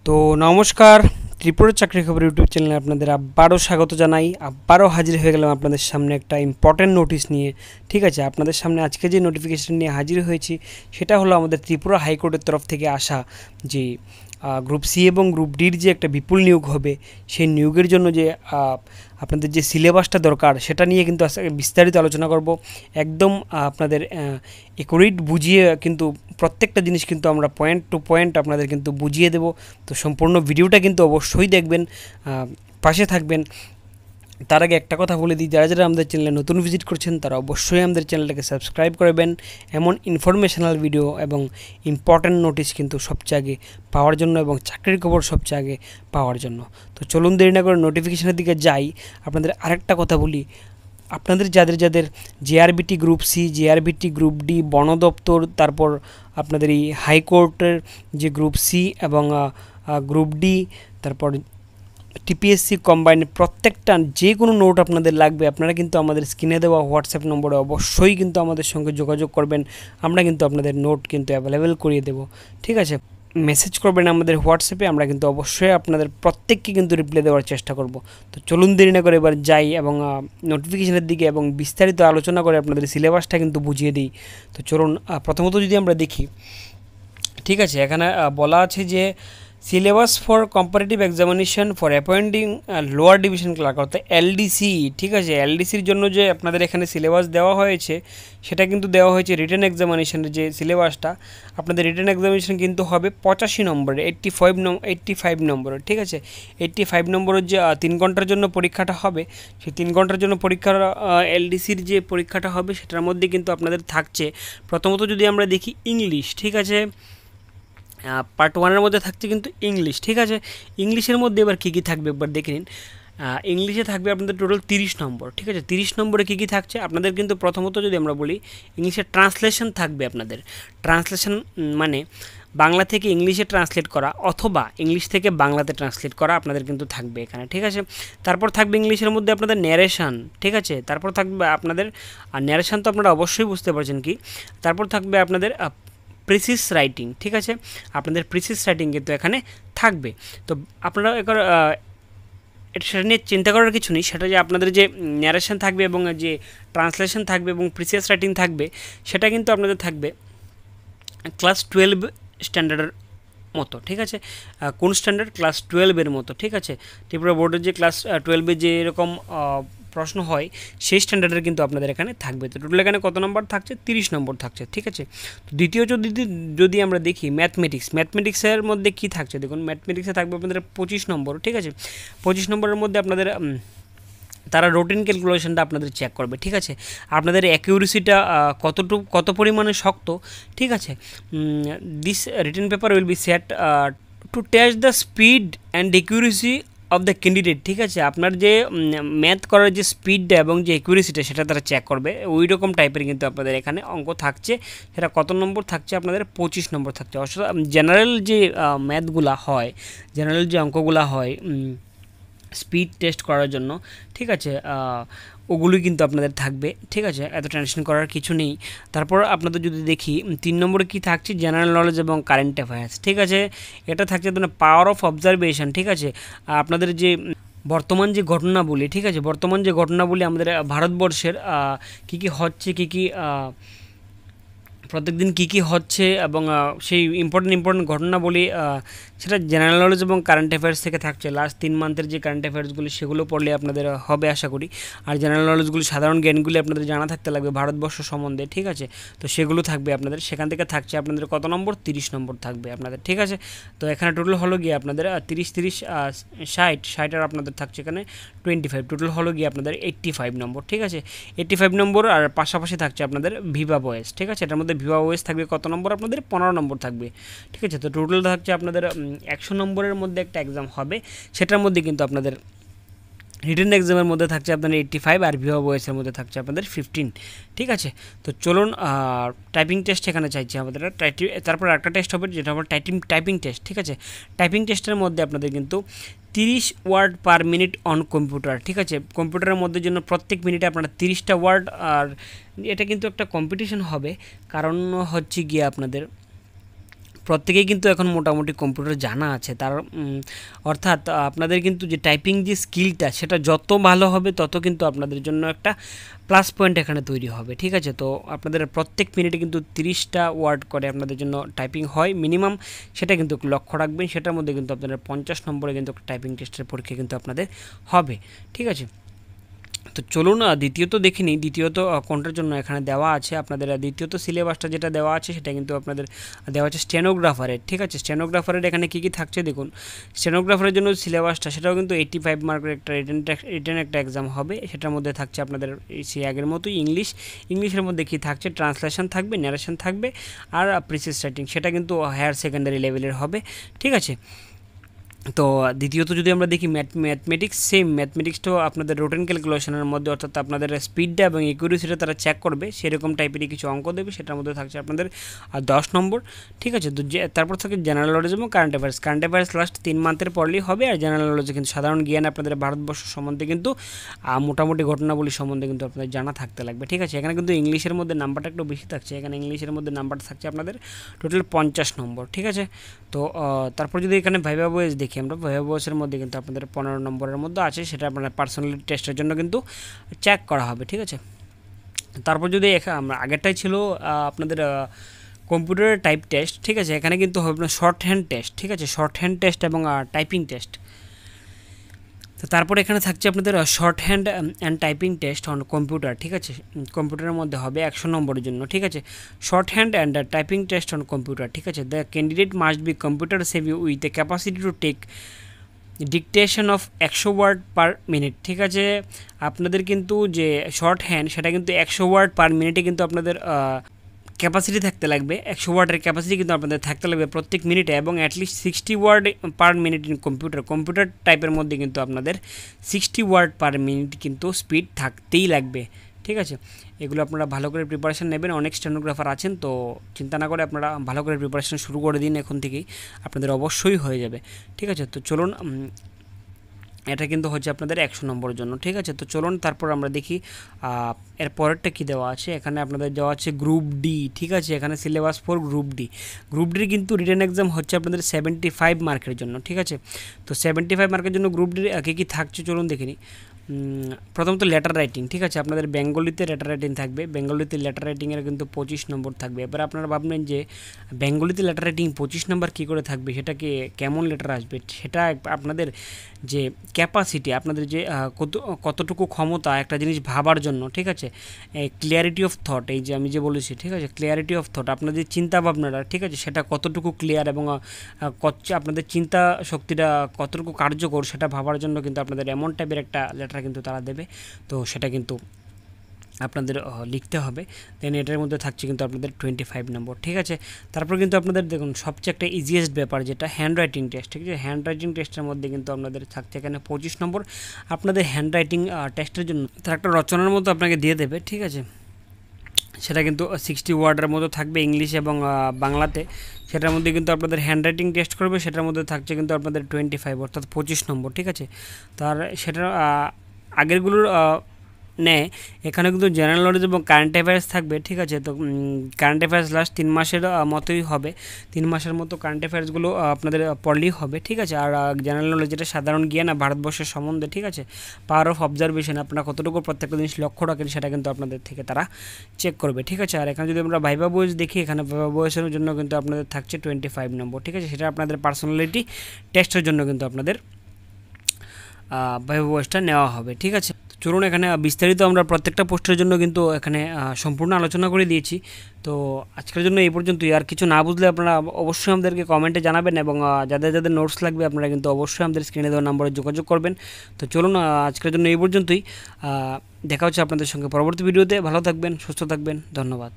তো নমস্কার, ত্রিপুরা চাকরি খবর ইউটিউব চ্যানেলে আপনাদের আবারও স্বাগত জানাই। আবারও হাজির হয়ে গেলাম আপনাদের সামনে একটা ইম্পর্ট্যান্ট নোটিশ নিয়ে। ঠিক আছে, আপনাদের সামনে আজকে যে নোটিফিকেশন নিয়ে হাজির হয়েছি সেটা হলো আমাদের ত্রিপুরা হাইকোর্টের তরফ থেকে আসা যে গ্রুপ সি এবং গ্রুপ ডির যে একটা বিপুল নিয়োগ হবে, সেই নিয়োগের জন্য যে আপনাদের যে সিলেবাসটা দরকার সেটা নিয়ে কিন্তু বিস্তারিত আলোচনা করব। একদম আপনাদের একুরেট বুঝিয়ে কিন্তু প্রত্যেকটা জিনিস কিন্তু আমরা পয়েন্ট টু পয়েন্ট আপনাদের কিন্তু বুঝিয়ে দেব। তো সম্পূর্ণ ভিডিওটা কিন্তু অবশ্যই দেখবেন, পাশে থাকবেন। তার আগে একটা কথা বলে দিই, যারা যারা আমাদের চ্যানেলে নতুন ভিজিট করছেন তারা অবশ্যই আমাদের চ্যানেলটাকে সাবস্ক্রাইব করবেন। এমন ইনফরমেশনাল ভিডিও এবং ইম্পর্ট্যান্ট নোটিশ কিন্তু সবচেয়ে আগে পাওয়ার জন্য এবং চাকরির খবর সবচেয়ে আগে পাওয়ার জন্য। তো চলুন দেরি না করে নোটিফিকেশনের দিকে যাই। আপনাদের আরেকটা কথা বলি, আপনাদের যাদের যাদের JRBT group C, JRBT group D, বন দপ্তর, তারপর আপনাদের এই হাইকোর্টের যে গ্রুপ সি এবং গ্রুপ ডি, তারপর টিপিএসসি কম্বাইন, প্রত্যেকটা যে কোনো নোট আপনাদের লাগবে আপনারা কিন্তু আমাদের স্ক্রিনে দেওয়া হোয়াটসঅ্যাপ নম্বরে অবশ্যই কিন্তু আমাদের সঙ্গে যোগাযোগ করবেন। আমরা কিন্তু আপনাদের নোট কিন্তু অ্যাভেলেবেল করিয়ে দেব। ঠিক আছে, মেসেজ করবেন আমাদের হোয়াটসঅ্যাপে, আমরা কিন্তু অবশ্যই আপনাদের প্রত্যেককে কিন্তু রিপ্লাই দেওয়ার চেষ্টা করব। তো চলুন দেরি না করে এবার যাই এবং নোটিফিকেশনের দিকে এবং বিস্তারিত আলোচনা করে আপনাদের সিলেবাসটা কিন্তু বুঝিয়ে দিই। তো চলুন, প্রথমত যদি আমরা দেখি, ঠিক আছে, এখানে বলা আছে যে syllabus for comparative examination for appointing lower division clerk, অর্থাৎ এলডিসি। ঠিক আছে, এলডিসির জন্য যে আপনাদের এখানে সিলেবাস দেওয়া হয়েছে সেটা কিন্তু দেওয়া হয়েছে রিটেন এক্সামিনেশনের যে সিলেবাসটা। আপনাদের রিটেন এক্সামিনেশন কিন্তু হবে 85 নম্বরের, 85 নম্বরের। ঠিক আছে, 85 নম্বরের যে 3 ঘন্টার জন্য পরীক্ষাটা হবে, সেই 3 ঘন্টার জন্য পরীক্ষার এলডিসির যে পরীক্ষাটা হবে সেটার মধ্যে কিন্তু আপনাদের থাকছে প্রথমত যদি আমরা দেখি ইংলিশ। ঠিক আছে, পার্ট ওয়ানের মধ্যে থাকছে কিন্তু ইংলিশ। ঠিক আছে, ইংলিশের মধ্যে এবার কী কী থাকবে একবার দেখে নিন। ইংলিশে থাকবে আপনাদের টোটাল 30 নম্বর। ঠিক আছে, 30 নম্বরে কী কী থাকছে আপনাদের কিন্তু প্রথমত যদি আমরা বলি ইংলিশের ট্রান্সলেশন থাকবে আপনাদের। ট্রান্সলেশন মানে বাংলা থেকে ইংলিশে ট্রান্সলেট করা অথবা ইংলিশ থেকে বাংলাতে ট্রান্সলেট করা আপনাদের কিন্তু থাকবে এখানে। ঠিক আছে, তারপর থাকবে ইংলিশের মধ্যে আপনাদের ন্যারেশন। ঠিক আছে, তারপর থাকবে আপনাদের ন্যারেশন তো আপনারা অবশ্যই বুঝতে পারছেন কি। তারপর থাকবে আপনাদের প্রিসিস রাইটিং। ঠিক আছে, আপনাদের প্রিসিস রাইটিং কিন্তু এখানে থাকবে। তো আপনারা একবার সেটা নিয়ে চিন্তা করার কিছু নেই, সেটা যে আপনাদের যে ন্যারেশন থাকবে এবং যে ট্রান্সলেশন থাকবে এবং প্রিসিয়াস রাইটিং থাকবে সেটা কিন্তু আপনাদের থাকবে ক্লাস 12 স্ট্যান্ডার্ডের মতো। ঠিক আছে, কোন স্ট্যান্ডার্ড? ক্লাস 12-এর মতো। ঠিক আছে, ত্রিপুরা বোর্ডের যে ক্লাস 12-এ যে এরকম প্রশ্ন হয় সেই স্ট্যান্ডার্ডের কিন্তু আপনাদের এখানে থাকবে। তো টোটাল এখানে কত নম্বর থাকছে? 30 নম্বর থাকছে। ঠিক আছে, তো দ্বিতীয় যদি আমরা দেখি ম্যাথমেটিক্সের মধ্যে কি থাকছে দেখুন, ম্যাথমেটিক্সে থাকবে আপনাদের 25 নম্বর। ঠিক আছে, 25 নম্বরের মধ্যে আপনাদের তারা রুটিন ক্যালকুলেশনটা আপনাদের চেক করবে। ঠিক আছে, আপনাদের অ্যাকিউরেসিটা কত পরিমাণে শক্ত। ঠিক আছে, this written paper will be set to test the speed and accuracy of the candidate. ঠিক আছে, আপনার যে ম্যাথ করার যে স্পিডটা এবং যে অ্যাকিউরেসিটা সেটা তারা চেক করবে। ওই রকম টাইপের কিন্তু আপনাদের এখানে অঙ্ক থাকছে। সেটা কত নম্বর থাকছে? আপনাদের 25 নম্বর থাকছে। অর্থাৎ জেনারেল যে ম্যাথগুলা হয়, জেনারেল যে অঙ্কগুলা হয় স্পিড টেস্ট করার জন্য, ঠিক আছে, ওগুলোই কিন্তু আপনাদের থাকবে। ঠিক আছে, এত টেনশন করার কিছু নেই। তারপর আপনাদের যদি দেখি 3 নম্বরে কি থাকছে, জেনারেল নলেজ এবং কারেন্ট অ্যাফেয়ার্স। ঠিক আছে, এটা থাকছে আপনার পাওয়ার অফ অবজারভেশন। ঠিক আছে, আপনাদের যে বর্তমান যে ঘটনাবলী, ঠিক আছে, বর্তমান যে ঘটনাবলী আমাদের ভারতবর্ষের কী কী হচ্ছে, কী কী প্রত্যেকদিন কী কী হচ্ছে এবং সেই ইম্পর্টেন্ট ঘটনাবলী, সেটা জেনারেল নলেজ এবং কারেন্ট অ্যাফেয়ার্স থেকে থাকছে। লাস্ট 3 মান্থের যে কারেন্ট অ্যাফেয়ার্সগুলি সেগুলো পড়লে আপনাদের হবে আশা করি। আর জেনারেল নলেজগুলি, সাধারণ জ্ঞানগুলি আপনাদের জানা থাকতে লাগবে ভারতবর্ষ সম্বন্ধে। ঠিক আছে, তো সেগুলো থাকবে আপনাদের। সেখান থেকে থাকছে আপনাদের কত নম্বর? 30 নম্বর থাকবে আপনাদের। ঠিক আছে, তো এখানে টোটাল হলো গিয়ে আপনাদের 30 60 আর আপনাদের থাকছে এখানে 25, টোটাল হলো গিয়ে আপনাদের 85 নম্বর। ঠিক আছে, 85 নম্বর। আর পাশাপাশি থাকছে আপনাদের ভিভা ভয়েস। ঠিক আছে, এটার মধ্যে ভিভা ভয়েস থাকবে কত নম্বর? আপনাদের 15 নম্বর থাকবে। ঠিক আছে, তো টোটাল থাকছে আপনাদের 100 নম্বরের মধ্যে একটা এক্সাম হবে, সেটার মধ্যে কিন্তু আপনাদের রিটেন এক্সামের মধ্যে থাকছে আপনাদের 85 আর ভিভা ভয়েসের মধ্যে থাকছে আপনাদের 15। ঠিক আছে, তো চলুন টাইপিং টেস্ট এখানে চাইছে আমাদের। তারপর একটা টেস্ট হবে যেটা হবে টাইপিং টেস্ট। ঠিক আছে, টাইপিং টেস্টের মধ্যে আপনাদের কিন্তু 30 word per minute on computer. ঠিক আছে, কম্পিউটারের মধ্যে জন্য প্রত্যেক মিনিটে আপনারা 30টা ওয়ার্ড। আর এটা কিন্তু একটা কম্পিটিশন হবে, কারণ হচ্ছে গিয়ে আপনাদের প্রত্যেকেই কিন্তু এখন মোটামুটি কম্পিউটার জানা আছে, তার অর্থাৎ আপনাদের কিন্তু যে টাইপিং যে স্কিলটা সেটা যত ভালো হবে তত কিন্তু আপনাদের জন্য একটা প্লাস পয়েন্ট এখানে তৈরি হবে। ঠিক আছে, তো আপনাদের প্রত্যেক মিনিটে কিন্তু 30টা ওয়ার্ড করে আপনাদের জন্য টাইপিং হয় মিনিমাম, সেটা কিন্তু লক্ষ্য রাখবেন। সেটার মধ্যে কিন্তু আপনাদের 50 নম্বরে কিন্তু একটা টাইপিং টেস্টের পরীক্ষা কিন্তু আপনাদের হবে। ঠিক আছে, তো চলুন দ্বিতীয়ত দেখে নিই দ্বিতীয়ত কোনটার জন্য এখানে দেওয়া আছে আপনাদের। দ্বিতীয়ত সিলেবাসটা যেটা দেওয়া আছে সেটা কিন্তু আপনাদের দেওয়া আছে স্টেনোগ্রাফারের। ঠিক আছে, স্টেনোগ্রাফারের এখানে কী কী থাকছে দেখুন। স্টেনোগ্রাফারের জন্য সিলেবাসটা সেটাও কিন্তু 85 মার্কের একটা রিটেন একটা এক্সাম হবে। সেটার মধ্যে থাকছে আপনাদের সেই আগের মতোই ইংলিশের মধ্যে কী থাকছে, ট্রান্সলেশন থাকবে, ন্যারেশন থাকবে, আর প্রিসিস রাইটিং, সেটা কিন্তু হায়ার সেকেন্ডারি লেভেলের হবে। ঠিক আছে, তো দ্বিতীয়ত যদি আমরা দেখি ম্যাথমেটিক্স, সেম ম্যাথমেটিক্সটাও আপনাদের রুটিন ক্যালকুলেশনের মধ্যে, অর্থাৎ আপনাদের স্পিডটা এবং একুরেসিটা তারা চেক করবে, সেরকম টাইপেরই কিছু অঙ্ক দেবে। সেটার মধ্যে থাকছে আপনাদের 10 নম্বর। ঠিক আছে, তো তারপর থাকে জেনারেল নলেজ এবং কারেন্ট অ্যাফেয়ার্স লাস্ট 3 মান্থের পরলেই হবে। আর জেনারেল নলেজে কিন্তু সাধারণ জ্ঞান আপনাদের ভারতবর্ষ সম্বন্ধে কিন্তু মোটামুটি ঘটনাবলী সম্বন্ধে কিন্তু আপনাদের জানা থাকতে লাগবে। ঠিক আছে, এখানে কিন্তু ইংলিশের মধ্যে নাম্বারটা একটু বেশি থাকছে, এখানে ইংলিশের মধ্যে নাম্বারটা থাকছে আপনাদের টোটাল 50 নম্বর। ঠিক আছে, তো তারপর যদি এখানে ভাইভা বয়েস দেখি আমরা, ভাইভা বয়েসের মধ্যে কিন্তু আপনাদের 15 নম্বরের মধ্যে আছে, সেটা আপনার পার্সোনালিটি টেস্টের জন্য কিন্তু চেক করা হবে। ঠিক আছে, তারপর যদি আমরা আগেরটাই ছিল আপনাদের কম্পিউটারের টাইপ টেস্ট। ঠিক আছে, এখানে কিন্তু হবে আপনার শর্ট হ্যান্ড টেস্ট। ঠিক আছে, শর্ট হ্যান্ড টেস্ট এবং টাইপিং টেস্ট। তো তারপরে এখানে থাকছে আপনাদের short hand and typing test on computer. ঠিক আছে, কম্পিউটারের মধ্যে হবে 100 নম্বরের জন্য। ঠিক আছে, shorthand and typing test on computer. ঠিক আছে, the candidate must be computer savvy with a capacity to take dictation of 100 word per minute. ঠিক আছে, আপনাদের কিন্তু যে শর্ট হ্যান্ড সেটা কিন্তু 100 ওয়ার্ড পার মিনিটে কিন্তু আপনাদের ক্যাপাসিটি থাকতে লাগবে। 100 ওয়ার্ডের ক্যাপাসিটি কিন্তু আপনাদের থাকতে লাগবে প্রত্যেক মিনিটে, এবং at least 60 word per minute in computer টাইপের মধ্যে কিন্তু আপনাদের 60 ওয়ার্ড পার মিনিট কিন্তু স্পিড থাকতেই লাগবে। ঠিক আছে, এগুলো আপনারা ভালো করে প্রিপারেশান নেবেন। অনেক স্টেনোগ্রাফার আছেন, তো চিন্তা না করে আপনারা ভালো করে প্রিপারেশান শুরু করে দিন এখন থেকেই, আপনাদের অবশ্যই হয়ে যাবে। ঠিক আছে, তো চলুন, এটা কিন্তু হচ্ছে আপনাদের 100 নম্বরের জন্য। ঠিক আছে, তো চলুন তারপর আমরা দেখি এর পরেরটা কী দেওয়া আছে। এখানে আপনাদের দেওয়া আছে গ্রুপ ডি। ঠিক আছে, এখানে সিলেবাস ফর গ্রুপ ডির কিন্তু রিটেন এক্সাম হচ্ছে আপনাদের 75 মার্কের জন্য। ঠিক আছে, তো 75 মার্কের জন্য গ্রুপ ডির কী থাকছে চলুন দেখে নিই। প্রথমত লেটার রাইটিং। ঠিক আছে, আপনাদের বেঙ্গলিতে লেটার রাইটিং থাকবে। বেঙ্গলিতে লেটার রাইটিংয়ের কিন্তু 25 নম্বর থাকবে। এবার আপনারা ভাববেন যে বেঙ্গলিতে লেটার রাইটিং 25 নম্বর কী করে থাকবে, সেটাকে কেমন লেটার আসবে, সেটা আপনাদের যে ক্যাপাসিটি, আপনাদের যে কতটুকু ক্ষমতা একটা জিনিস ভাবার জন্য। ঠিক আছে, ক্লিয়ারিটি অফ থট, এই যে আমি যে বলেছি, ঠিক আছে, ক্লিয়ারিটি অফ থট, আপনাদের চিন্তা ভাবনাটা, ঠিক আছে, সেটা কতটুকু ক্লিয়ার এবং আপনাদের চিন্তা শক্তিটা কতটুকু কার্যকর সেটা ভাবার জন্য কিন্তু আপনাদের এমন টাইপের একটা লেটার কিন্তু তারা দেবে। তো সেটা কিন্তু আপনাদের লিখতে হবে। দেন এটার মধ্যে থাকছে কিন্তু আপনাদের 25 নম্বর। ঠিক আছে, তারপর কিন্তু আপনাদের দেখুন সবচেয়ে একটা ইজিয়েস্ট ব্যাপার যেটা হ্যান্ড রাইটিং টেস্ট। ঠিক আছে, হ্যান্ড রাইটিং টেস্টের মধ্যে কিন্তু আপনাদের থাকছে এখানে 25 নম্বর। আপনাদের হ্যান্ড রাইটিং টেস্টের জন্য তার একটা রচনার মতো আপনাকে দিয়ে দেবে। ঠিক আছে, সেটা কিন্তু 60 ওয়ার্ডের মতো থাকবে ইংলিশ এবং বাংলাতে। সেটার মধ্যে কিন্তু আপনাদের হ্যান্ড রাইটিং টেস্ট করবে, সেটার মধ্যে থাকছে কিন্তু আপনাদের 25 অর্থাৎ 25 নম্বর। ঠিক আছে, তার সেটার আগেরগুলোর নেয় এখানে কিন্তু জেনারেল নলেজ এবং কারেন্ট অ্যাফেয়ার্স থাকবে। ঠিক আছে, তো কারেন্ট অ্যাফেয়ার্স লাস্ট 3 মাসের মতোই হবে, 3 মাসের মতো কারেন্ট অ্যাফেয়ার্সগুলো আপনাদের পড়লেই হবে। ঠিক আছে, আর জেনারেল নলেজ যেটা সাধারণ জ্ঞান ভারতবর্ষের সম্বন্ধে। ঠিক আছে, পাওয়ার অফ অবজারভেশন, আপনারা কতটুকু প্রত্যেকটা জিনিস লক্ষ্য রাখেন সেটা কিন্তু আপনাদের থেকে তারা চেক করবে। ঠিক আছে, আর এখানে যদি আমরা ভাইভা বয়েস দেখি, এখানে ভাইভা বয়েসের জন্য কিন্তু আপনাদের থাকছে 25 নম্বর। ঠিক আছে, সেটা আপনাদের পার্সোনালিটি টেস্টের জন্য কিন্তু আপনাদের ভাইভা বয়েসটা নেওয়া হবে। ঠিক আছে, চলুন এখানে বিস্তারিত আমরা প্রত্যেকটা পোস্টের জন্য কিন্তু এখানে সম্পূর্ণ আলোচনা করে দিয়েছি। তো আজকের জন্য এই পর্যন্তই। আর কিছু না বুঝলে আপনারা অবশ্যই আমাদেরকে কমেন্টে জানাবেন, এবং যাদের যাদের নোটস লাগবে আপনারা কিন্তু অবশ্যই আমাদের স্ক্রিনে দেওয়া নম্বরে যোগাযোগ করবেন। তো চলুন আজকের জন্য এই পর্যন্তই। দেখা হচ্ছে আপনাদের সঙ্গে পরবর্তী ভিডিওতে। ভালো থাকবেন, সুস্থ থাকবেন, ধন্যবাদ।